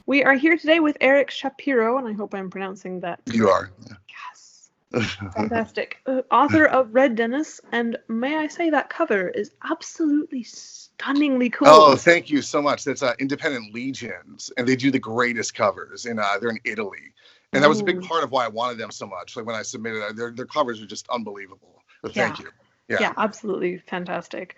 We are here today with Eric Shapiro, and I hope I'm pronouncing that You correct. are. Yes. Fantastic. Author of Red Denis, and may I say that cover is absolutely stunningly cool. Oh, thank you so much. That's Independent Legions, and they do the greatest covers. They're in Italy, and that was a big part of why I wanted them so much. Like when I submitted, their covers are just unbelievable. But thank you. Yeah, absolutely fantastic.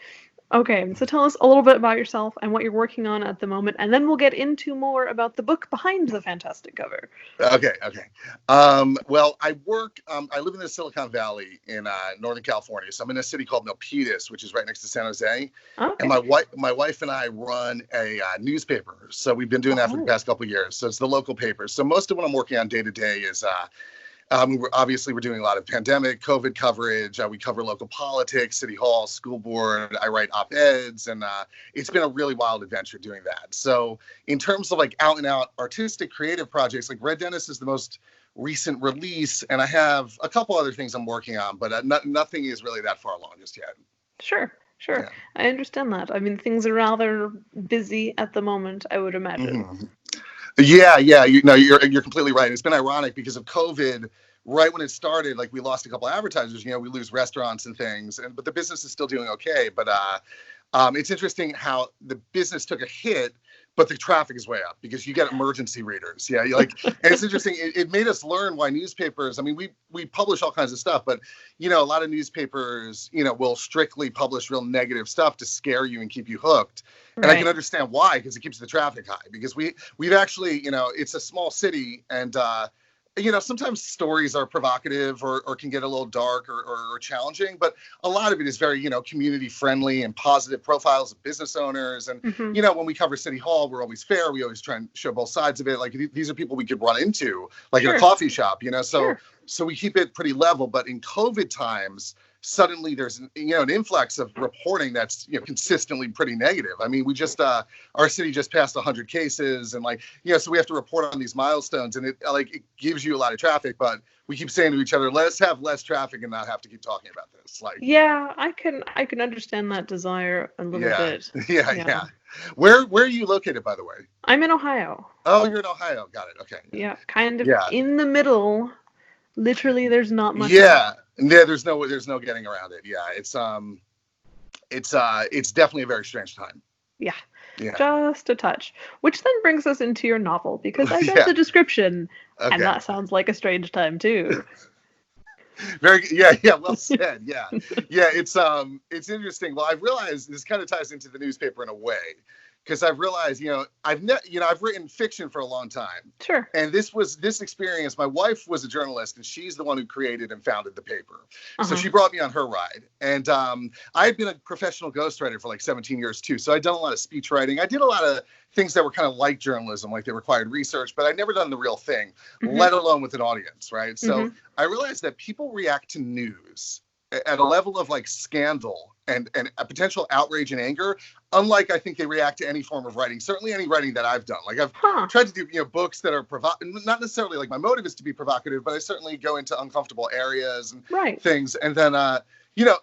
Okay, so tell us a little bit about yourself and what you're working on at the moment, and then we'll get into more about the book behind the fantastic cover. Okay. Well, I live in the Silicon Valley in Northern California. So I'm in a city called Milpitas, which is right next to San Jose. Okay. And my wife and I run a newspaper. So we've been doing that for the past couple of years. So it's the local paper. So most of what I'm working on day to day is we're doing a lot of pandemic, COVID coverage. We cover local politics, city hall, school board. I write op-eds, and it's been a really wild adventure doing that. So in terms of like out and out artistic, creative projects, like Red Denis is the most recent release, and I have a couple other things I'm working on, but nothing is really that far along just yet. Sure. Yeah. I understand that. I mean, things are rather busy at the moment, I would imagine. Mm-hmm. Yeah. You're completely right. It's been ironic because of COVID. Right when it started, like we lost a couple of advertisers. We lose restaurants and things, but the business is still doing okay. But it's interesting how the business took a hit, but the traffic is way up because you get emergency readers. Yeah, and it's interesting. It made us learn why newspapers. I mean, we publish all kinds of stuff, but a lot of newspapers, will strictly publish real negative stuff to scare you and keep you hooked. And I can understand why, because it keeps the traffic high. Because we've actually, it's a small city, and sometimes stories are provocative or can get a little dark or challenging, but a lot of it is very, community friendly and positive profiles of business owners. And, when we cover City Hall, we're always fair. We always try and show both sides of it. Like these are people we could run into, like in a coffee shop, so we keep it pretty level. But in COVID times, suddenly there's an influx of reporting that's consistently pretty negative. I mean, we just our city just passed 100 cases, and so we have to report on these milestones, and it gives you a lot of traffic, but we keep saying to each other, let's have less traffic and not have to keep talking about this. I can understand that desire a little bit. Yeah. Where are you located, by the way? I'm in Ohio. Oh, you're in Ohio. Got it. Okay. Yeah, kind of in the middle. Literally, there's not much. Yeah, there's no getting around it. Yeah, it's definitely a very strange time. Yeah, just a touch. Which then brings us into your novel, because I read the description, and that sounds like a strange time too. Very good. Yeah, well said. Yeah. It's interesting. Well, I've realized this kind of ties into the newspaper in a way, because I've realized, I've written fiction for a long time. Sure. And this experience, my wife was a journalist, and she's the one who created and founded the paper. So she brought me on her ride. And I had been a professional ghostwriter for 17 years too. So I'd done a lot of speech writing. I did a lot of things that were kind of like journalism, like they required research, but I'd never done the real thing, let alone with an audience, right? So I realized that people react to news at a level of scandal and a potential outrage and anger, unlike I think they react to any form of writing, certainly any writing that I've done. I've tried to do books that are not necessarily my motive is to be provocative, but I certainly go into uncomfortable areas and things. And then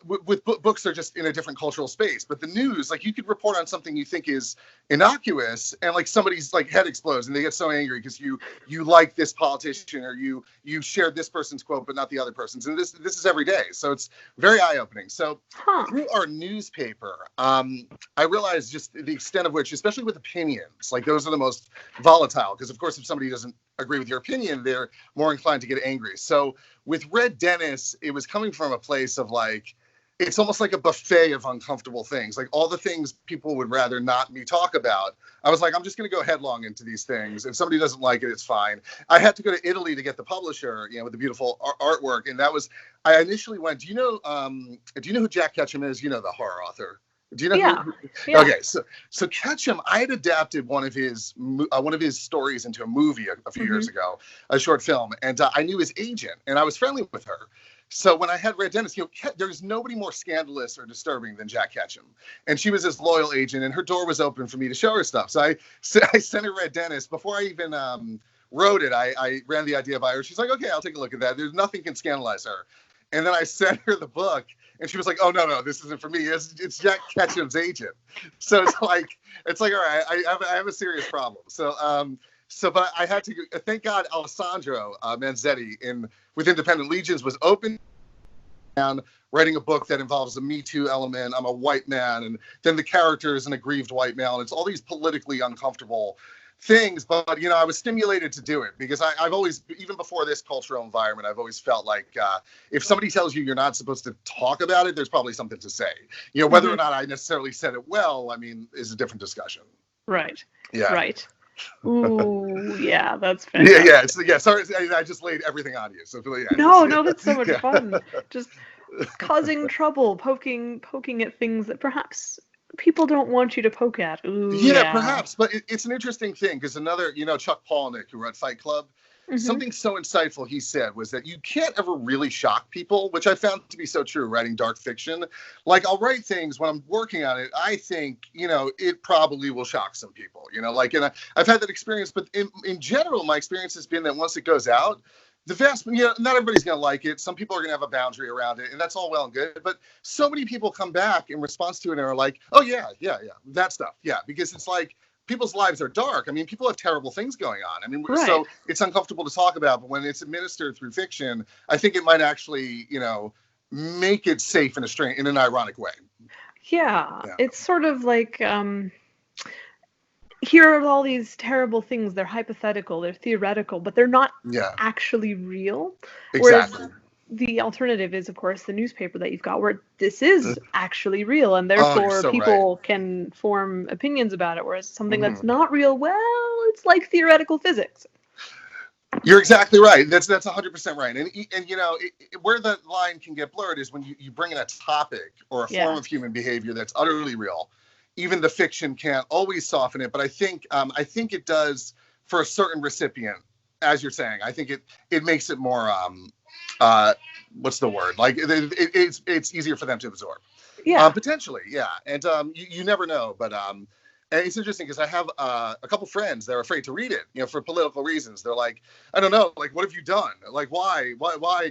with books are just in a different cultural space. But the news, you could report on something you think is innocuous, and somebody's head explodes, and they get so angry because you like this politician, or you shared this person's quote but not the other person's, and this is every day. So it's very eye-opening. So through our newspaper, I realized just the extent of which, especially with opinions, those are the most volatile, because of course if somebody doesn't agree with your opinion, they're more inclined to get angry. So with Red Denis, it was coming from a place of it's almost like a buffet of uncomfortable things, all the things people would rather not me talk about. I was I'm just going to go headlong into these things. If somebody doesn't like it, it's fine. I had to go to Italy to get the publisher, with the beautiful artwork. And I initially went, do you know who Jack Ketchum is? The horror author. Do you know? Yeah. Okay, so Ketchum, I had adapted one of his stories into a movie a few years ago, a short film, and I knew his agent, and I was friendly with her. So when I had Red Denis, there's nobody more scandalous or disturbing than Jack Ketchum, and she was his loyal agent, and her door was open for me to show her stuff. So I sent her Red Denis before I even wrote it. I ran the idea by her. She's like, okay, I'll take a look at that. There's nothing can scandalize her. And then I sent her the book, and she was like, "Oh no, this isn't for me. It's Jack Ketchum's agent." So it's like, all right, I have a serious problem. So but I had to thank God Alessandro Manzetti with Independent Legions was open and writing a book that involves a Me Too element. I'm a white man, and then the character is an aggrieved white male, and it's all these politically uncomfortable things. But I was stimulated to do it because I've always, even before this cultural environment, I've always felt like if somebody tells you you're not supposed to talk about it, there's probably something to say. Whether or not I necessarily said it well, I mean, is a different discussion. Right. Yeah. Right. Ooh, yeah, that's fantastic. Yeah. Sorry, I just laid everything on you. So yeah. No, that's so much fun. Just causing trouble, poking at things that perhaps people don't want you to poke at. Ooh, yeah. Perhaps, but it's an interesting thing because another, Chuck Palahniuk, who wrote Fight Club, something so insightful he said was that you can't ever really shock people, which I found to be so true writing dark fiction. Like, I'll write things when I'm working on it, I think, it probably will shock some people, and I've had that experience, but in general, my experience has been that once it goes out, the vast, not everybody's going to like it. Some people are going to have a boundary around it, and that's all well and good. But so many people come back in response to it and are like, oh, yeah, that stuff. Yeah, because it's like people's lives are dark. I mean, people have terrible things going on. I mean, right. So it's uncomfortable to talk about. But when it's administered through fiction, I think it might actually, make it safe in an ironic way. Yeah. It's sort of like... here are all these terrible things. They're hypothetical, they're theoretical, but they're not actually real. Exactly. Whereas the alternative is, of course, the newspaper that you've got, where this is actually real, and therefore people can form opinions about it. Whereas something that's not real, well, it's like theoretical physics. You're exactly right. That's 100% right. And where the line can get blurred is when you bring in a topic or a form of human behavior that's utterly real. Even the fiction can't always soften it, but I think it does for a certain recipient, as you're saying. I think it makes it more what's the word? Like it's easier for them to absorb. Yeah. Potentially, yeah. And you never know, but and it's interesting because I have a couple friends that are afraid to read it, for political reasons. They're like, I don't know, like, what have you done? Like, why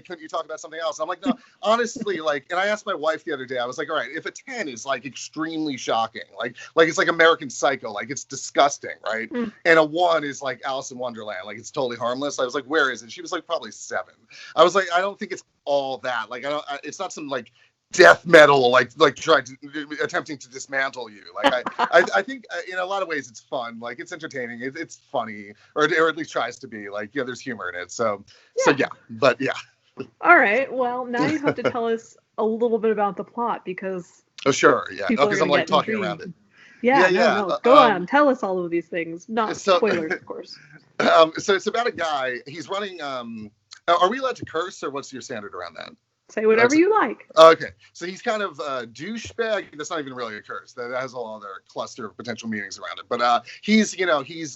couldn't you talk about something else? I'm like, no, honestly, and I asked my wife the other day, I was like, all right, if a 10 is like extremely shocking, like it's like American Psycho, like it's disgusting, right? And a 1 is like Alice in Wonderland, like it's totally harmless. I was like, where is it? She was like, probably 7. I was like, I don't think it's all that. Like, it's not some like death metal, like attempting to dismantle you. Like I think in a lot of ways it's fun. Like it's entertaining. It's funny, or at least tries to be. Like there's humor in it. So yeah. But yeah. All right. Well, now you have to tell us a little bit about the plot because. Oh sure, yeah. Because I'm like talking around it. Yeah. No. Go on. Tell us all of these things. Not spoilers, of course. So it's about a guy. He's running. Are we allowed to curse, or what's your standard around that? Say whatever you like. Okay. So he's kind of a douchebag. That's not even really a curse. That has a whole other cluster of potential meanings around it. But he's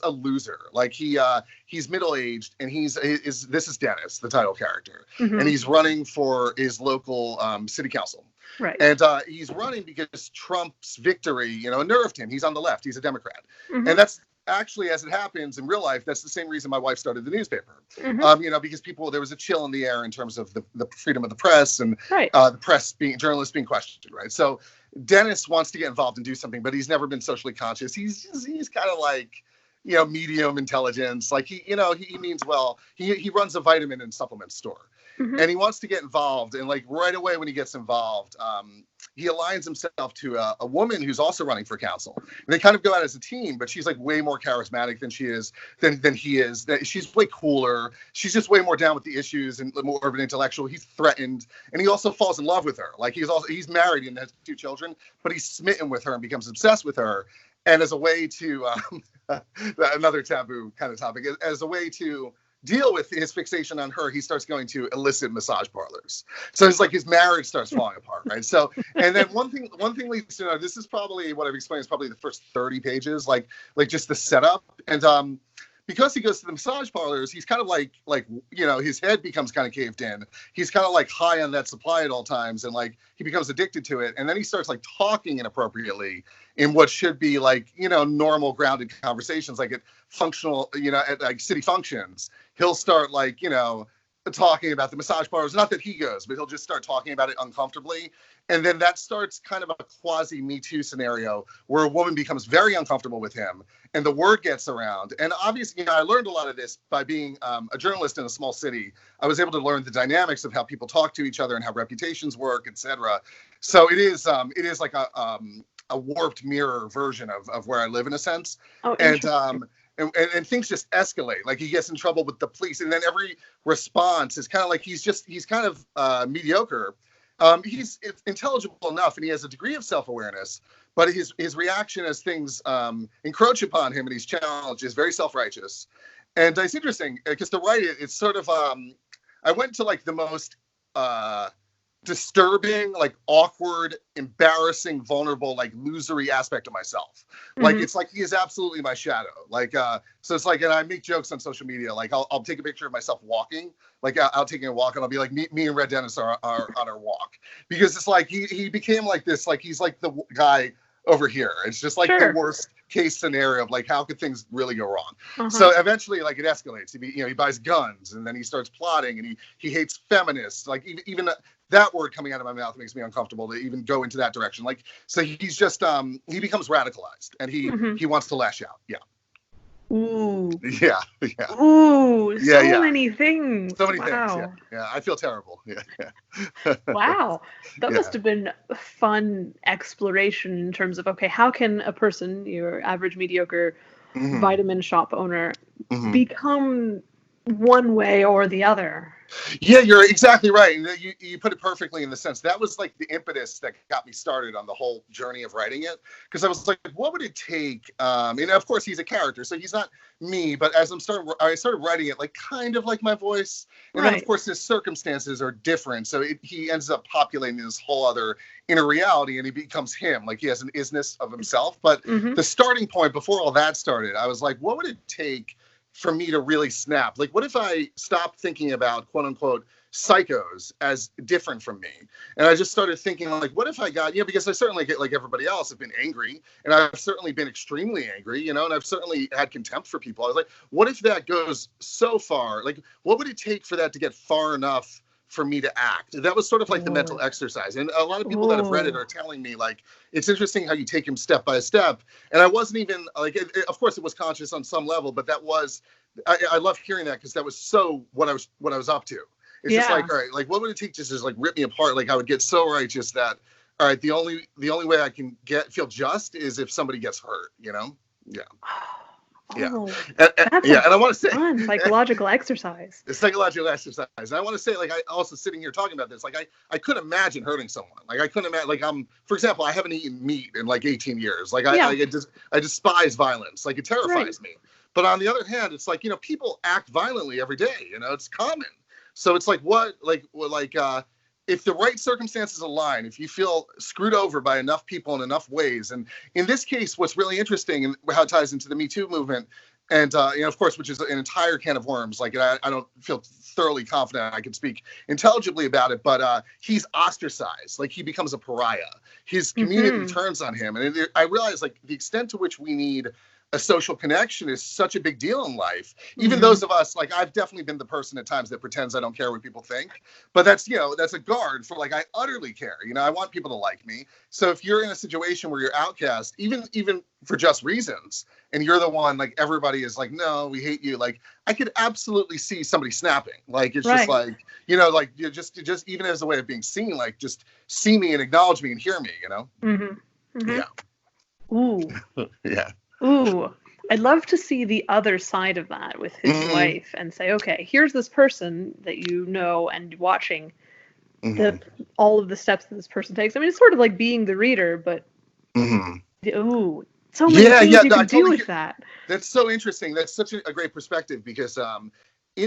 a loser. Like he's middle-aged, and this is Dennis, the title character. And he's running for his local city council. Right. And he's running because Trump's victory, unnerved him. He's on the left. He's a Democrat. And that's actually, as it happens in real life, that's the same reason my wife started the newspaper. Because there was a chill in the air in terms of the freedom of the press and the journalists being questioned, right? So Dennis wants to get involved and do something, but he's never been socially conscious. He's kind of like, medium intelligence. Like he means well. He runs a vitamin and supplement store. And he wants to get involved. And like right away when he gets involved, he aligns himself to a woman who's also running for council. And they kind of go out as a team, but she's like way more charismatic than he is. She's way cooler. She's just way more down with the issues and more of an intellectual. He's threatened, and he also falls in love with her. Like he's married and has 2 children, but he's smitten with her and becomes obsessed with her. And as a way to another taboo kind of topic, as a way to deal with his fixation on her, he starts going to illicit massage parlors. So it's like his marriage starts falling apart, right? So, and then one thing leads to another. This is probably what I've explained is probably the first 30 pages, like just the setup. And because he goes to the massage parlors, he's kind of like his head becomes kind of caved in. He's kind of like high on that supply at all times, and like he becomes addicted to it. And then he starts like talking inappropriately in what should be like normal grounded conversations, like at functional at like city functions. He'll start like talking about the massage parlors. Not that he goes, but he'll just start talking about it uncomfortably. And then that starts kind of a quasi Me Too scenario where a woman becomes very uncomfortable with him and the word gets around. And obviously, I learned a lot of this by being a journalist in a small city. I was able to learn the dynamics of how people talk to each other and how reputations work, etc. So it is like a warped mirror version of where I live in a sense. Oh, And things just escalate. Like he gets in trouble with the police, and then every response is kind of like he's kind of mediocre. He's intelligible enough, and he has a degree of self-awareness, but his reaction as things encroach upon him and he's challenged is very self-righteous. And it's interesting because to write it, it's sort of I went to like the most disturbing, like awkward, embarrassing, vulnerable, like losery aspect of myself. Like it's like he is absolutely my shadow. Like so it's like, and I make jokes on social media. Like I'll take a picture of myself walking, like out taking a walk, and I'll be like, me and Red Denis are on our walk, because it's like he became like this, like he's like the guy over here. It's just like the worst case scenario of like how could things really go wrong. So eventually, like it escalates. He buys guns, and then he starts plotting, and he hates feminists. Like even that word coming out of my mouth makes me uncomfortable to even go into that direction. Like, so he's just he becomes radicalized, and he wants to lash out. Yeah. Ooh. Yeah. Ooh. So many things. So many things. Yeah. I feel terrible. Yeah. Wow. That must have been a fun exploration in terms of, okay, how can a person, your average mediocre vitamin shop owner, become one way or the other? Yeah, you're exactly right. You put it perfectly in the sense that was like the impetus that got me started on the whole journey of writing it. Because I was like, what would it take? And of course, he's a character, so he's not me. But as I started writing it, like kind of like my voice. And then, of course, his circumstances are different. So he ends up populating this whole other inner reality, and he becomes him. Like he has an isness of himself. But the starting point before all that started, I was like, what would it take for me to really snap? Like, what if I stopped thinking about quote unquote psychos as different from me? And I just started thinking, like, what if I got, because I certainly get, like everybody else, have been angry, and I've certainly been extremely angry, and I've certainly had contempt for people. I was like, what if that goes so far? Like, what would it take for that to get far enough for me to act? That was sort of like the mental exercise. And a lot of people that have read it are telling me, like, it's interesting how you take him step by step. And I wasn't even like, of course it was conscious on some level, but that was, I love hearing that, because that was so what I was up to. It's just like, all right, like what would it take just to like rip me apart? Like I would get so righteous that, all right, the only way I can feel just is if somebody gets hurt, Yeah. Oh, and I want to say, fun psychological exercise. It's psychological exercise. And I want to say, like, I also sitting here talking about this, like, I couldn't imagine hurting someone. Like, I couldn't imagine, like, for example, I haven't eaten meat in like 18 years. Like, I despise violence. Like, it terrifies me. But on the other hand, it's like, people act violently every day. It's common. So it's like, if the right circumstances align, if you feel screwed over by enough people in enough ways, and in this case, what's really interesting and how it ties into the Me Too movement, and of course, which is an entire can of worms. Like, I don't feel thoroughly confident I can speak intelligibly about it, but he's ostracized. Like, he becomes a pariah. His community turns on him, and I realize, like, the extent to which we need a social connection is such a big deal in life. Even those of us, like, I've definitely been the person at times that pretends I don't care what people think, but that's a guard for, like, I utterly care. I want people to like me. So if you're in a situation where you're outcast, even for just reasons, and you're the one, like, everybody is like, no, we hate you. Like, I could absolutely see somebody snapping. Like, it's just like, like, you just even as a way of being seen, like, just see me and acknowledge me and hear me, Yeah. Ooh. Yeah. Ooh, I'd love to see the other side of that with his wife and say, okay, here's this person that and watching all of the steps that this person takes. I mean, it's sort of like being the reader, but ooh, so many things you can do with that. That's so interesting. That's such a great perspective, because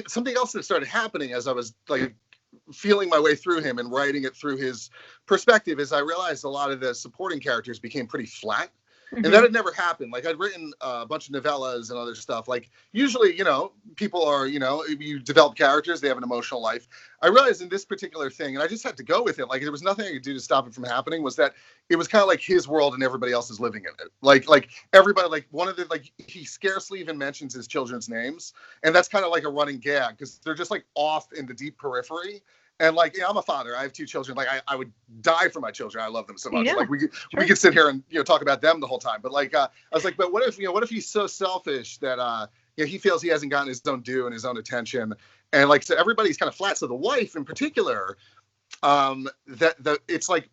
something else that started happening as I was like feeling my way through him and writing it through his perspective is I realized a lot of the supporting characters became pretty flat. And that had never happened. Like, I'd written a bunch of novellas and other stuff. Like, usually, you know, people are, you know, you develop characters, they have an emotional life. I realized in this particular thing, and I just had to go with it, like, there was nothing I could do to stop it from happening, was that it was kind of like his world and everybody else is living in it. Like everybody, like, one of the, like, he scarcely even mentions his children's names. And that's kind of like a running gag, because they're just, like, off in the deep periphery. And, like, yeah, I'm a father. I have 2 children. Like, I would die for my children. I love them so much. Yeah, like, we could sit here and, you know, talk about them the whole time. But, like, I was like, but what if he's so selfish that, you know, he feels he hasn't gotten his own due and his own attention. And, like, so everybody's kind of flat. So the wife in particular, it's like,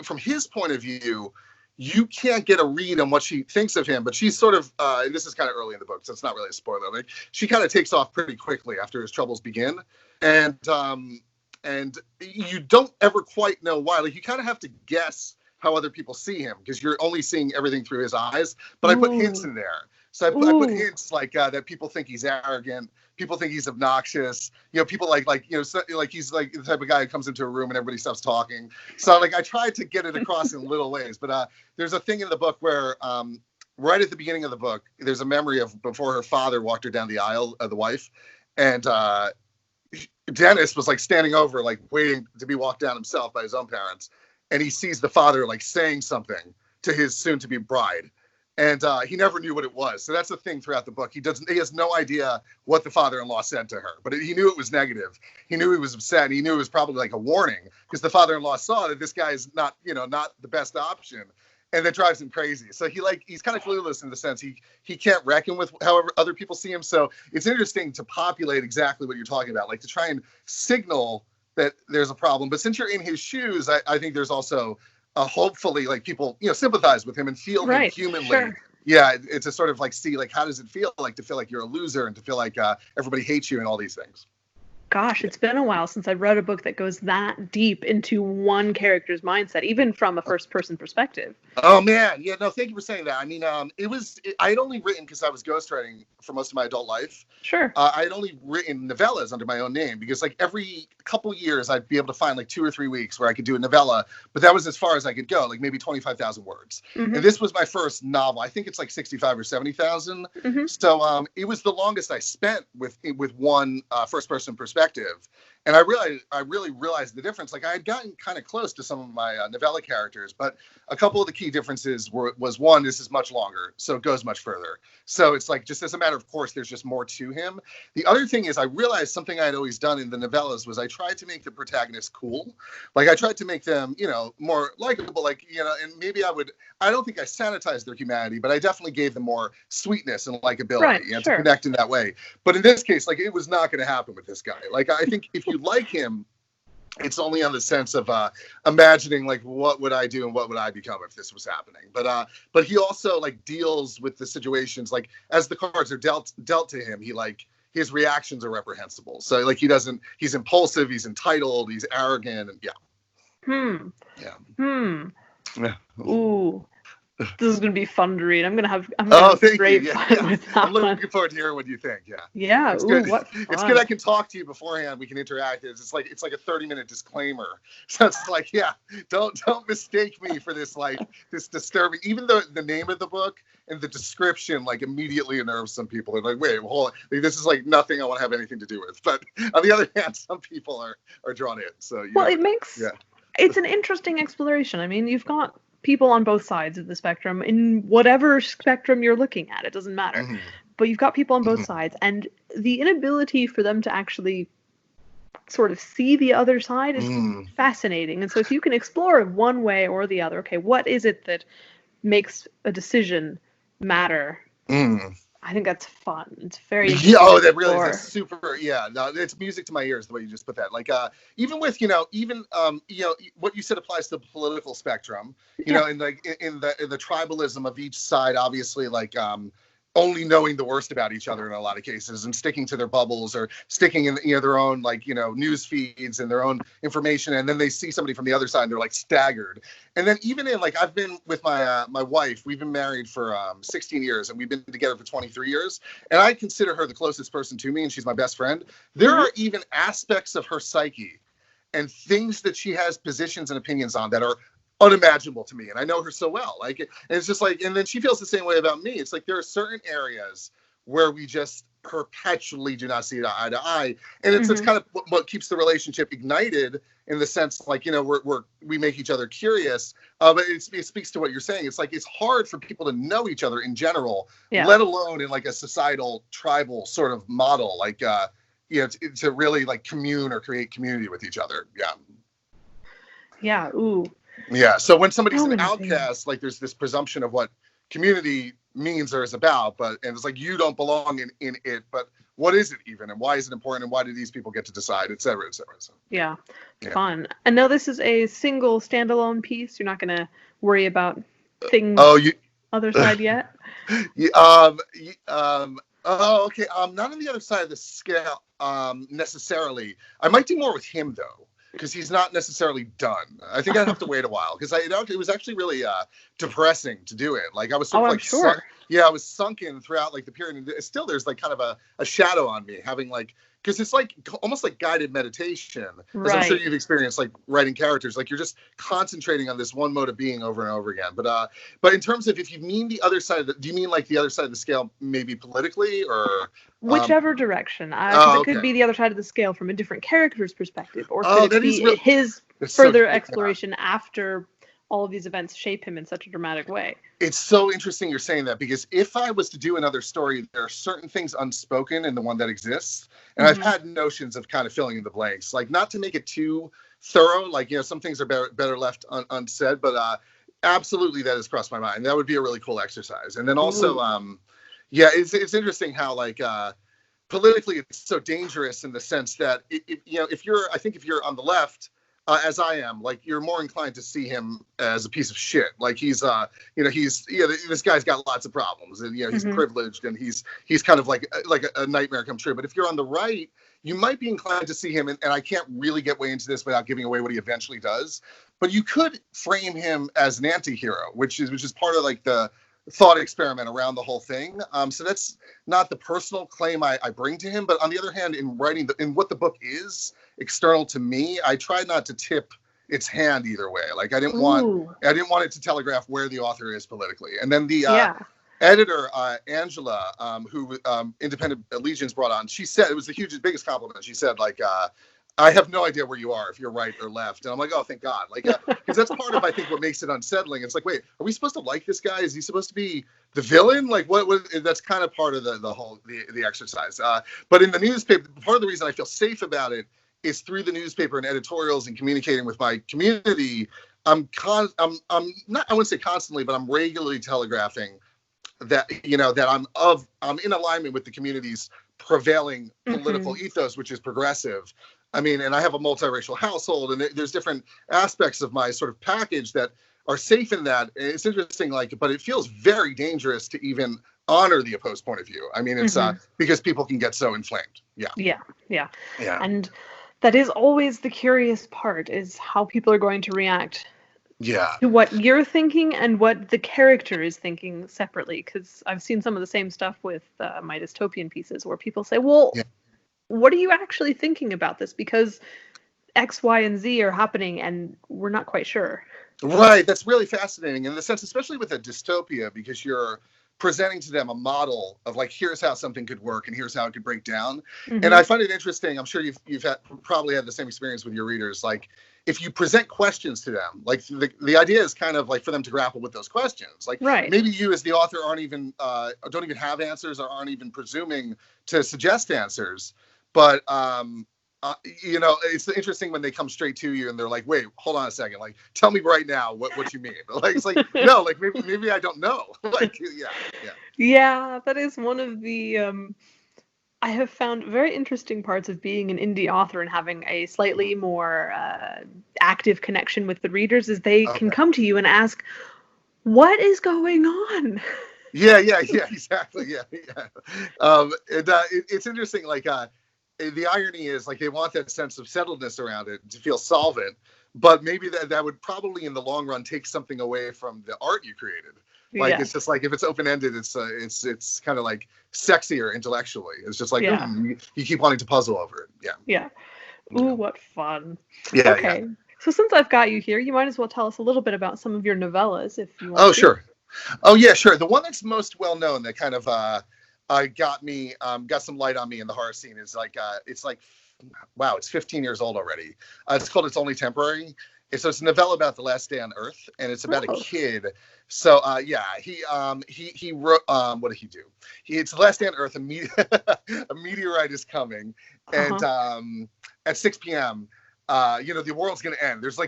from his point of view, you can't get a read on what she thinks of him, but she's sort of, and this is kind of early in the book, so it's not really a spoiler. Like, she kind of takes off pretty quickly after his troubles begin. And you don't ever quite know why. Like, you kind of have to guess how other people see him, because you're only seeing everything through his eyes. But I put hints in there. So I put hints like that people think he's arrogant, people think he's obnoxious. You know, people like you know, so, like, he's like the type of guy who comes into a room and everybody stops talking. So, like, I tried to get it across in little ways. But there's a thing in the book where right at the beginning of the book, there's a memory of before her father walked her down the aisle, the wife, and Dennis was, like, standing over, like, waiting to be walked down himself by his own parents. And he sees the father, like, saying something to his soon-to-be bride. And he never knew what it was. So that's the thing throughout the book. He has no idea what the father-in-law said to her. But he knew it was negative. He knew he was upset. And he knew it was probably like a warning, because the father-in-law saw that this guy is not, you know, not the best option. And that drives him crazy. So he's kind of clueless in the sense he can't reckon with however other people see him. So it's interesting to populate exactly what you're talking about, like to try and signal that there's a problem. But since you're in his shoes, I think there's also hopefully, like, people, you know, sympathize with him and feel him humanly. Sure. Yeah, it's a sort of like, see, like, how does it feel like to feel like you're a loser and to feel like everybody hates you and all these things. Gosh, it's been a while since I've read a book that goes that deep into one character's mindset, even from a first-person perspective. Oh, man. Yeah, no, thank you for saying that. I mean, I had only written, because I was ghostwriting for most of my adult life. Sure. I had only written novellas under my own name, because, like, every couple years I'd be able to find, like, 2 or 3 weeks where I could do a novella, but that was as far as I could go, like maybe 25,000 words. And this was my first novel. I think it's like 65 or 70,000. So it was the longest I spent with one first-person perspective. And I really realized the difference. Like, I had gotten kind of close to some of my novella characters, but a couple of the key differences was one, this is much longer, so it goes much further. So it's like, just as a matter of course, there's just more to him. The other thing is, I realized something I had always done in the novellas was I tried to make the protagonists cool. Like, I tried to make them, you know, more likable, like, you know, and maybe I don't think I sanitized their humanity, but I definitely gave them more sweetness and likability, you know, to connect in that way. But in this case, like, it was not going to happen with this guy. Like, I think if you like him, it's only on the sense of imagining, like, what would I do and what would I become if this was happening. But he also, like, deals with the situations, like, as the cards are dealt to him, his reactions are reprehensible. So, like, he's impulsive, he's entitled, he's arrogant, and yeah. Ooh. This is going to be fun to read. I'm going to have great fun with that. I'm looking forward to hearing what you think. Yeah. Yeah. It's good. What fun. It's good I can talk to you beforehand. We can interact. It's like a 30-minute disclaimer. So it's like, yeah, don't mistake me for this, like, this disturbing. Even though the name of the book and the description, like, immediately unnerves some people. They're like, wait, hold on. Like, this is, like, nothing I want to have anything to do with. But on the other hand, some people are drawn in. So it's an interesting exploration. I mean, you've got people on both sides of the spectrum, in whatever spectrum you're looking at, it doesn't matter. But you've got people on both sides, and the inability for them to actually sort of see the other side is fascinating. And so if you can explore one way or the other, okay, what is it that makes a decision matter? I think that's fun. It's very interesting. Yeah, that really is super. Yeah, no, it's music to my ears the way you just put that. Like, even with what you said applies to the political spectrum. You know, in the tribalism of each side, obviously, like, only knowing the worst about each other in a lot of cases and sticking to their bubbles or sticking in, you know, their own, like, you know, news feeds and their own information. And then they see somebody from the other side and they're, like, staggered. And then even in, like, I've been with my wife, we've been married for 16 years and we've been together for 23 years. And I consider her the closest person to me and she's my best friend. There are even aspects of her psyche and things that she has positions and opinions on that are unimaginable to me. And I know her so well. Like, and it's just like, and then she feels the same way about me. It's like there are certain areas where we just perpetually do not see eye to eye, and it's kind of what keeps the relationship ignited, in the sense, like, you know, we make each other curious, but it speaks to what you're saying. It's like it's hard for people to know each other in general, let alone in like a societal tribal sort of model, like you know, to really like commune or create community with each other. So when somebody's an outcast, like there's this presumption of what community means or is about, and it's like you don't belong in it, but what is it even, and why is it important, and why do these people get to decide, et cetera, et cetera. So, fun. And now this is a single standalone piece. You're not going to worry about things other side yet? Okay. Not on the other side of the scale necessarily. I might do more with him though, because he's not necessarily done. I think I'd have to wait a while, because it was actually really depressing to do it. Like I was sort of like, I was sunken throughout like the period. And still, there's like kind of a shadow on me, having like, because it's like almost like guided meditation, as I'm sure you've experienced, like writing characters. Like you're just concentrating on this one mode of being over and over again. But in terms of, if you mean the other side do you mean like the other side of the scale, maybe politically, or whichever direction? It could be the other side of the scale from a different character's perspective, or could it be his further exploration after all of these events shape him in such a dramatic way. It's so interesting you're saying that, because if I was to do another story, there are certain things unspoken in the one that exists. And I've had notions of kind of filling in the blanks, like not to make it too thorough, like, you know, some things are better left unsaid, but absolutely that has crossed my mind. That would be a really cool exercise. And then also, it's interesting how like politically it's so dangerous, in the sense that, if you're on the left, as I am, like, you're more inclined to see him as a piece of shit. Like this guy's got lots of problems, and he's privileged, and he's kind of like a nightmare come true. But if you're on the right, you might be inclined to see him, and I can't really get way into this without giving away what he eventually does, but you could frame him as an anti-hero, which is part of like the thought experiment around the whole thing. So that's not the personal claim I bring to him, but on the other hand, in writing in what the book is external to me, I tried not to tip its hand either way. Like I didn't want it to telegraph where the author is politically. And then the editor, Angela, who Independent Allegiance brought on, she said, it was the biggest compliment. She said, like, I have no idea where you are, if you're right or left. And I'm like, oh, thank God. Like, because that's part of, I think, what makes it unsettling. It's like, wait, are we supposed to like this guy? Is he supposed to be the villain? Like, what that's kind of part of the whole exercise. But in the newspaper, part of the reason I feel safe about it is through the newspaper and editorials and communicating with my community. I'm not, I wouldn't say constantly, but I'm regularly telegraphing that, that I'm in alignment with the community's prevailing political ethos, which is progressive. I mean, and I have a multiracial household, and there's different aspects of my sort of package that are safe in that. It's interesting, like, but it feels very dangerous to even honor the opposed point of view. I mean, it's because people can get so inflamed. Yeah. And that is always the curious part, is how people are going to react to what you're thinking and what the character is thinking separately. Because I've seen some of the same stuff with my dystopian pieces, where people say, well, what are you actually thinking about this? Because X, Y, and Z are happening, and we're not quite sure. Right. That's really fascinating in the sense, especially with a dystopia, because you're presenting to them a model of like, here's how something could work and here's how it could break down. And I find it interesting. I'm sure you've probably had the same experience with your readers. Like, if you present questions to them, like the idea is kind of like for them to grapple with those questions. Like maybe you as the author don't even have answers, or aren't even presuming to suggest answers. But, it's interesting when they come straight to you and they're like, wait, hold on a second. Like, tell me right now what you mean. Like, it's like, no, like maybe I don't know. Like, Yeah, that is one of the, I have found very interesting parts of being an indie author and having a slightly more active connection with the readers, is they can come to you and ask, what is going on? Yeah, exactly. It's interesting. Like, the irony is, like, they want that sense of settledness around it to feel solvent, but maybe that would probably in the long run take something away from the art you created. Like, it's just like, if it's open-ended, it's kind of like sexier intellectually. It's just like, you keep wanting to puzzle over it. Yeah. Ooh, what fun. Yeah. Okay. So since I've got you here, you might as well tell us a little bit about some of your novellas, if you want Oh, to. sure. Oh, yeah, sure. The one that's most well known that kind of got some light on me in the horror scene is it's like, wow, it's 15 years old already. It's called It's Only Temporary. It's a novella about the last day on Earth, and it's about a kid. So he wrote. What did he do? It's the last day on Earth. A meteorite is coming, and at 6 p.m. The world's gonna end. There's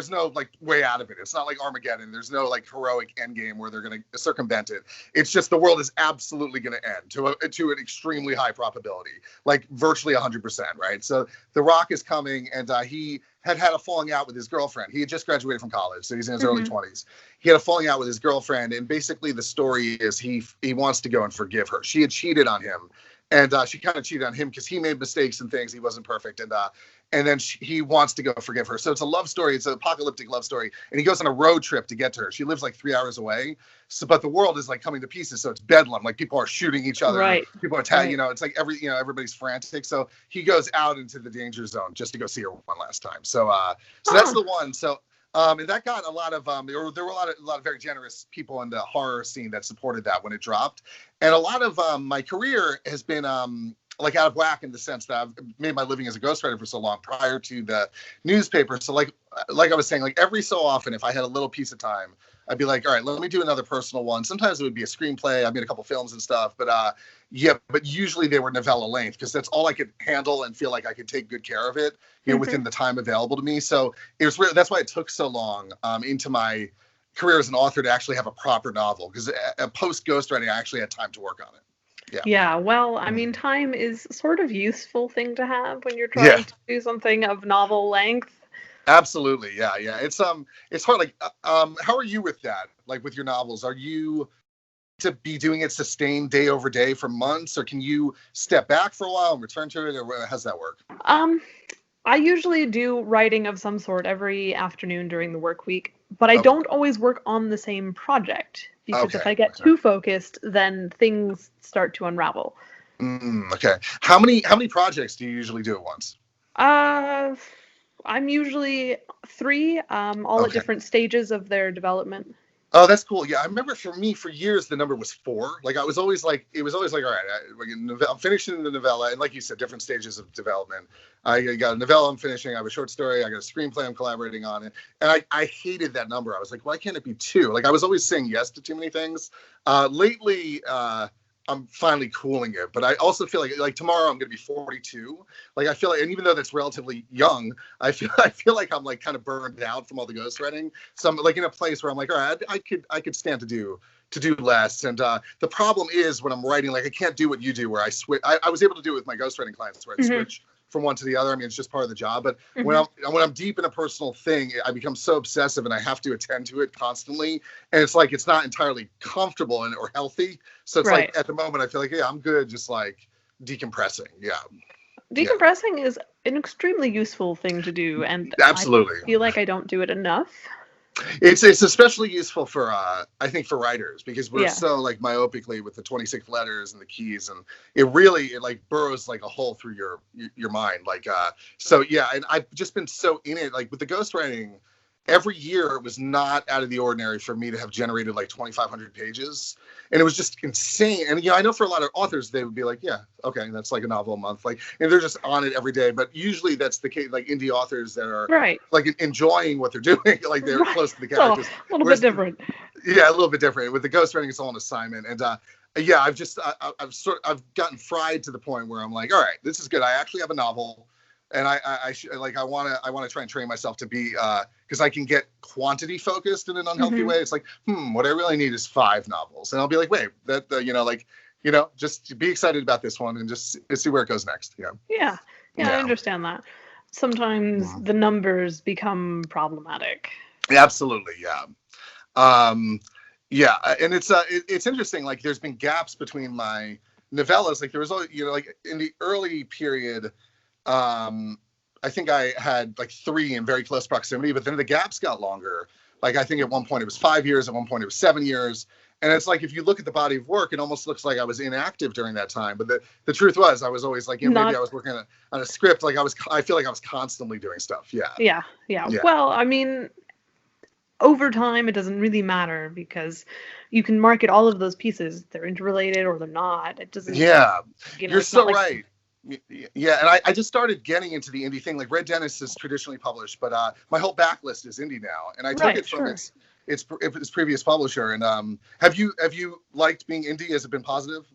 no like way out of it. It's not like Armageddon. There's no like heroic end game where they're gonna circumvent it. It's just the world is absolutely gonna end to an extremely high probability, like virtually 100%, right? So the Rock is coming, and he had a falling out with his girlfriend. He had just graduated from college, so he's in his early 20s. He had a falling out with his girlfriend, and basically the story is he wants to go and forgive her. She had cheated on him. And she kind of cheated on him because he made mistakes and things. He wasn't perfect. And then he wants to go forgive her. So it's a love story. It's an apocalyptic love story. And he goes on a road trip to get to her. She lives like 3 hours away. So, but the world is like coming to pieces. So it's bedlam. Like people are shooting each other. Right. People are attacking. It's like everybody's frantic. So he goes out into the danger zone just to go see her one last time. So that's the one. So. And that got a lot of there were a lot of very generous people in the horror scene that supported that when it dropped, and a lot of my career has been like out of whack in the sense that I've made my living as a ghostwriter for so long prior to the newspaper. So like I was saying, like every so often, if I had a little piece of time, I'd be like, all right, let me do another personal one. Sometimes it would be a screenplay. I made a couple films and stuff, but usually they were novella length because that's all I could handle and feel like I could take good care of it, within the time available to me. So it was that's why it took so long into my career as an author to actually have a proper novel, because post ghostwriting, I actually had time to work on it. Yeah, well, I mean, time is sort of useful thing to have when you're trying to do something of novel length. Absolutely, yeah. It's hard. Like, how are you with that? Like with your novels, are you to be doing it sustained day over day for months, or can you step back for a while and return to it, or how's that work? I usually do writing of some sort every afternoon during the work week, but I don't always work on the same project because if I get too focused, then things start to unravel. Okay. How many projects do you usually do at once? I'm usually 3, all at different stages of their development. Oh, that's cool. Yeah, I remember for me, for years, the number was 4. Like, it was always like, all right, I'm finishing the novella, and like you said, different stages of development. I got a novella I'm finishing, I have a short story, I got a screenplay I'm collaborating on it, and I hated that number. I was like, why can't it be 2? Like, I was always saying yes to too many things. Lately, I'm finally cooling it, but I also feel like tomorrow I'm going to be 42. Like I feel like, and even though that's relatively young, I feel like I'm like kind of burned out from all the ghostwriting. So I'm like in a place where I'm like, all right, I could stand to do less. And the problem is when I'm writing, like I can't do what you do, where I switch. I was able to do it with my ghostwriting clients, where I switch from one to the other. I mean, it's just part of the job. But when I'm deep in a personal thing, I become so obsessive, and I have to attend to it constantly. And it's like it's not entirely comfortable or healthy. So it's like at the moment I feel like, yeah, I'm good, just like decompressing. Yeah. Decompressing is an extremely useful thing to do, and absolutely, I feel like I don't do it enough. It's especially useful for I think for writers, because we're so like myopically with the 26 letters and the keys, and it like burrows like a hole through your mind, like so yeah. And I've just been so in it, like with the ghostwriting. Every year, it was not out of the ordinary for me to have generated like 2,500 pages, and it was just insane. And I know for a lot of authors, they would be like, "Yeah, okay, that's like a novel a month," like, and they're just on it every day. But usually, that's the case. Like indie authors that are like enjoying what they're doing, like they're close to the characters. So, a little bit different. Yeah, a little bit different. With the ghostwriting, it's all an assignment, and I've gotten fried to the point where I'm like, all right, this is good. I actually have a novel. And I want to try and train myself to be, because I can get quantity focused in an unhealthy way. It's like, what I really need is 5 novels, and I'll be like, wait, just be excited about this one and just see where it goes next. Yeah, I understand that. Sometimes the numbers become problematic. Absolutely, yeah. And it's interesting. Like, there's been gaps between my novellas. Like there was, like in the early period. I think I had like 3 in very close proximity, but then the gaps got longer. Like I think at one point it was 5 years, at one point it was 7 years. And it's like, if you look at the body of work, it almost looks like I was inactive during that time. But the truth was, I was always like, maybe I was working on a script. Like I feel like I was constantly doing stuff. Yeah. Well, I mean, over time, it doesn't really matter because you can market all of those pieces. They're interrelated or they're not. It doesn't. Yeah, you're so right. Yeah, and I just started getting into the indie thing. Like Red Denis is traditionally published, but my whole backlist is indie now, and I took it from its previous publisher. And have you liked being indie? Has it been positive?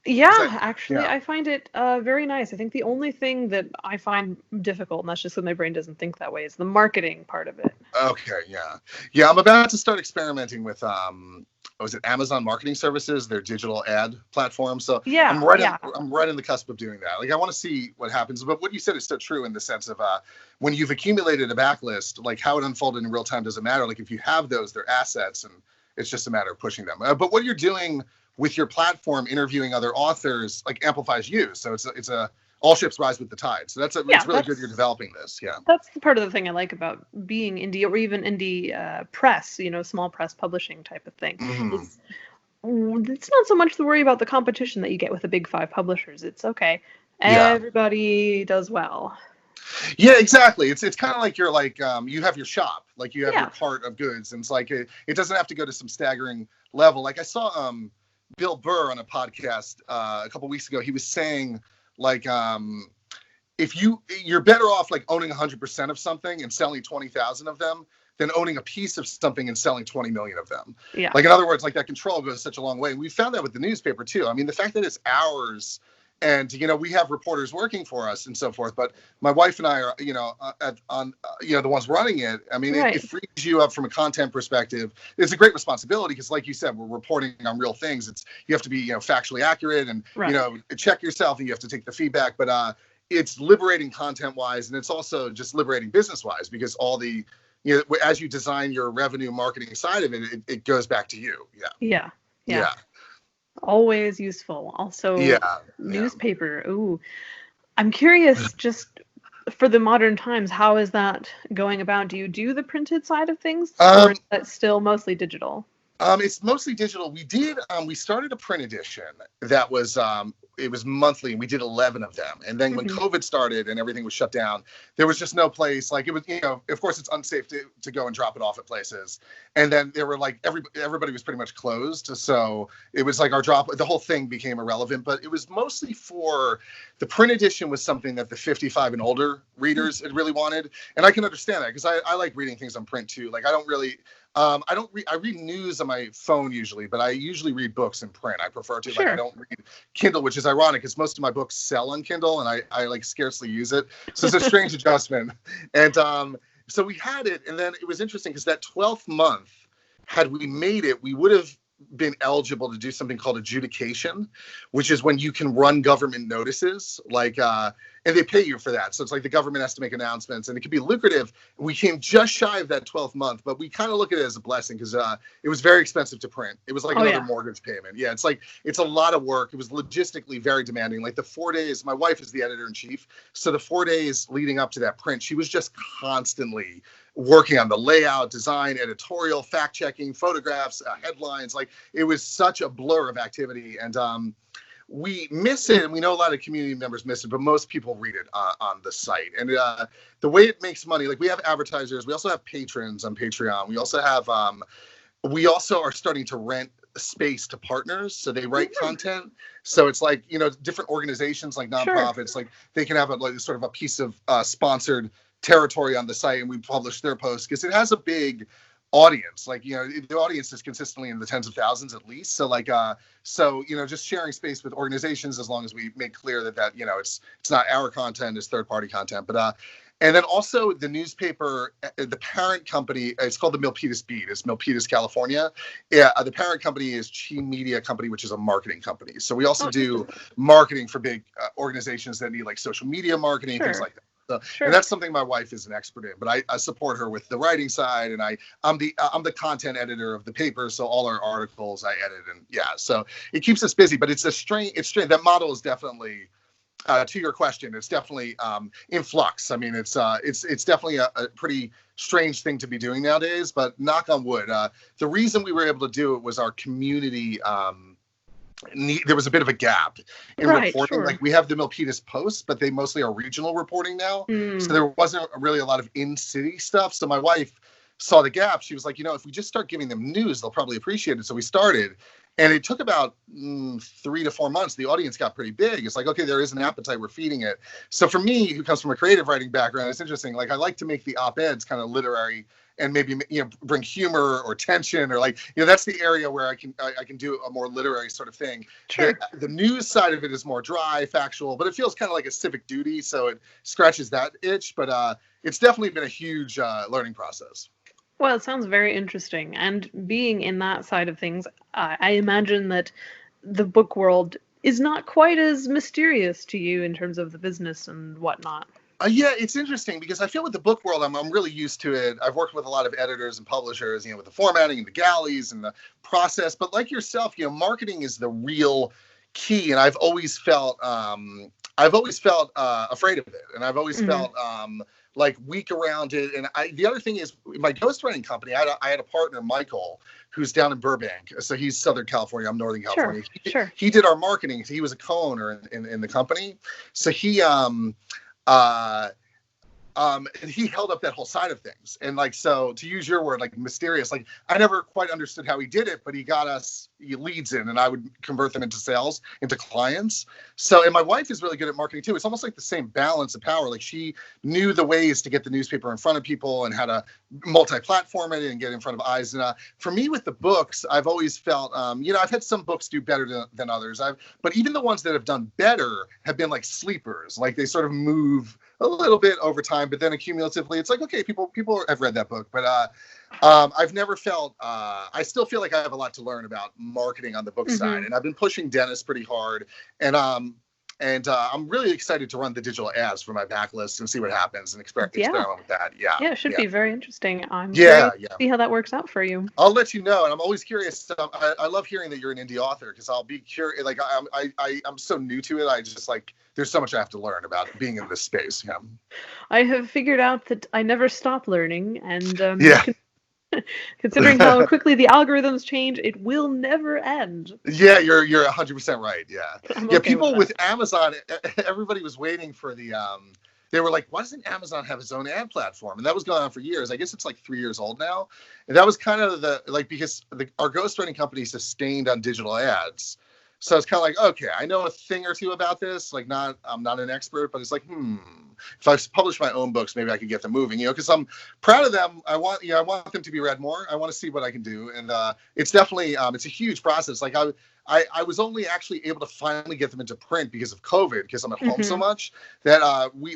Yeah, actually, I find it very nice. I think the only thing that I find difficult, and that's just because my brain doesn't think that way, is the marketing part of it. Okay, yeah. I'm about to start experimenting with was it Amazon Marketing Services, their digital ad platform. So I'm right in the cusp of doing that. Like I want to see what happens. But what you said is so true in the sense of when you've accumulated a backlist, like how it unfolded in real time doesn't matter. Like if you have those, they're assets, and it's just a matter of pushing them. But what you're doing with your platform, interviewing other authors, like amplifies you. So it's a all ships rise with the tide. So it's really good you're developing this. Yeah. That's the part of the thing I like about being indie, or even indie press, small press publishing type of thing. Mm-hmm. It's not so much to worry about the competition that you get with the big 5 publishers. It's okay. Everybody does well. Yeah, exactly. It's kind of like you're like you have your shop, like you have your cart of goods, and it's like it doesn't have to go to some staggering level. Like I saw Bill Burr on a podcast a couple weeks ago. He was saying like if you're better off like owning 100% of something and selling 20,000 of them than owning a piece of something and selling 20 million of them. Yeah. Like in other words, like that control goes such a long way. And we found that with the newspaper too. I mean, the fact that it's ours, and we have reporters working for us and so forth, but my wife and I are the ones running it. I mean, it frees you up from a content perspective. It's a great responsibility because, like you said, we're reporting on real things. You have to be factually accurate and check yourself, and you have to take the feedback. But it's liberating content wise, and it's also just liberating business wise because all the as you design your revenue marketing side of it, it goes back to you. Yeah. Always useful. Also, newspaper. Ooh, I'm curious, just for the modern times, how is that going about? Do you do the printed side of things, or is that still mostly digital? It's mostly digital. We started a print edition that was it was monthly, and we did 11 of them. And then when COVID started and everything was shut down, there was just no place. Like it was, of course, it's unsafe to go and drop it off at places. And then there were like everybody was pretty much closed, so it was like the whole thing became irrelevant. But it was mostly for the print edition was something that the 55 and older readers had really wanted, and I can understand that because I like reading things on print too. Like I don't really. I read news on my phone usually, but I usually read books in print. I prefer to. Like I don't read Kindle, which is ironic because most of my books sell on Kindle, and I like scarcely use it. So it's a strange adjustment. And so we had it, and then it was interesting because that 12th month, had we made it, we would have been eligible to do something called adjudication, which is when you can run government notices, like and they pay you for that. So it's like the government has to make announcements, and it can be lucrative. We came just shy of that 12th month, but we kind of look at it as a blessing because it was very expensive to print. It was like another mortgage payment. Yeah, it's a lot of work. It was logistically very demanding. Like the 4 days, my wife is the editor-in-chief, so the 4 days leading up to that print, she was just constantly working on the layout, design, editorial, fact-checking, photographs, headlines. Like it was such a blur of activity, and we miss it, and we know a lot of community members miss it, but most people read it on the site. And the way it makes money, like we have advertisers, we also have patrons on Patreon. We also have, we also are starting to rent space to partners, so they write content. So it's like, different organizations like nonprofits, like they can have sort of a piece of sponsored territory on the site, and we publish their posts because it has a big audience. Like the audience is consistently in the tens of thousands at least. So like just sharing space with organizations, as long as we make clear that it's not our content, it's third party content. But and then also the newspaper, the parent company, it's called the Milpitas Beat. It's Milpitas, California. Yeah, the parent company is Chi Media Company, which is a marketing company. So we also do marketing for big organizations that need like social media marketing, things like that. And that's something my wife is an expert in, but I support her with the writing side, and I'm the content editor of the paper, so all our articles I edit, and so it keeps us busy. But it's strange. That model is definitely to your question, it's definitely in flux. I mean, it's definitely a pretty strange thing to be doing nowadays. But knock on wood, the reason we were able to do it was our community. There was a bit of a gap in reporting. Sure. Like we have the Milpitas Post, but they mostly are regional reporting now. So there wasn't really a lot of in-city stuff. So my wife saw the gap. She was like, if we just start giving them news, they'll probably appreciate it. So we started. And it took about 3 to 4 months. The audience got pretty big. It's like, okay, there is an appetite. We're feeding it. So for me, who comes from a creative writing background, it's interesting. Like I like to make the op-eds kind of literary and maybe bring humor or tension or like that's the area where I can do a more literary sort of thing. Sure. The news side of it is more dry, factual, but it feels kind of like a civic duty, so it scratches that itch. But it's definitely been a huge learning process. Well, it sounds very interesting. And being in that side of things, I imagine that the book world is not quite as mysterious to you in terms of the business and whatnot. Yeah, it's interesting because I feel with the book world, I'm really used to it. I've worked with a lot of editors and publishers, with the formatting and the galleys and the process. But like yourself, marketing is the real key. And I've always felt afraid of it. And I've always felt like weak around it. And the other thing is my ghostwriting company, I had a partner, Michael, who's down in Burbank. So he's Southern California. I'm Northern California. Sure. He did our marketing. He was a co-owner in the company. So he he held up that whole side of things. And like, so to use your word, like mysterious, like I never quite understood how he did it, but he got us leads in and I would convert them into sales, into clients. So, and my wife is really good at marketing too. It's almost like the same balance of power. Like she knew the ways to get the newspaper in front of people and how to multi-platform it and get in front of eyes. And for me with the books, I've always felt, I've had some books do better than others. But even the ones that have done better have been like sleepers. Like they sort of move a little bit over time, but then accumulatively, it's like, okay, people have read that book. But I've never felt, I still feel like I have a lot to learn about marketing on the book side. And I've been pushing Denis pretty hard. And I'm really excited to run the digital ads for my backlist and see what happens and experiment with that. Yeah. Yeah, it should be very interesting. I'm curious to see how that works out for you. I'll let you know. And I'm always curious. I love hearing that you're an indie author because I'll be curious. Like I'm so new to it. I just like, there's so much I have to learn about being in this space. Yeah. I have figured out that I never stop learning. And considering how quickly the algorithms change, it will never end. Yeah, you're 100% right. Yeah. Okay people with Amazon, everybody was waiting for the they were like, why doesn't Amazon have its own ad platform? And that was going on for years. I guess it's like 3 years old now. And that was kind of because our ghostwriting company sustained on digital ads. So it's kind of like, okay, I know a thing or two about this. Like, I'm not an expert, but it's like, if I publish my own books, maybe I could get them moving. Because I'm proud of them. I want them to be read more. I want to see what I can do, and it's definitely it's a huge process. Like I was only actually able to finally get them into print because of COVID, because I'm at home so much that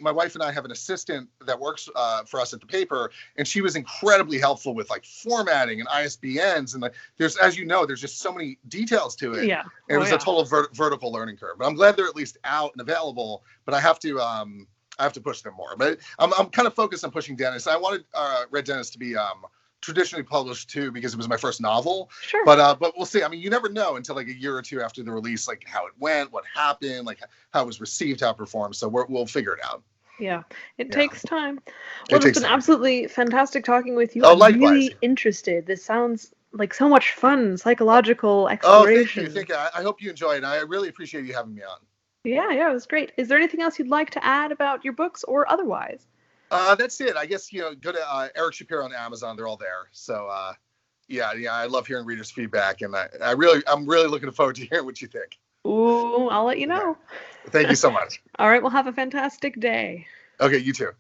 my wife and I have an assistant that works for us at the paper, and she was incredibly helpful with like formatting and ISBNs and like there's, as you know, there's just so many details to it. Yeah. And it was a total vertical learning curve. But I'm glad they're at least out and available. But I have to push them more. But I'm kind of focused on pushing Denis. I wanted Red Denis to be traditionally published too because it was my first novel. Sure. But we'll see. I mean, you never know until like a year or two after the release, like how it went, what happened, like how it was received, how it performed. So we'll figure it out. Yeah, it takes time. Well, it's been absolutely fantastic talking with you. Oh, I'm likewise. Really interested. This sounds like so much fun, psychological exploration. Oh, thank you. I hope you enjoy it. I really appreciate you having me on. Yeah, it was great. Is there anything else you'd like to add about your books or otherwise? That's it. I guess, go to Eric Shapiro on Amazon. They're all there. So, yeah, I love hearing readers' feedback, and I'm really looking forward to hearing what you think. Ooh, I'll let you know. Thank you so much. All right, well, have a fantastic day. Okay, you too.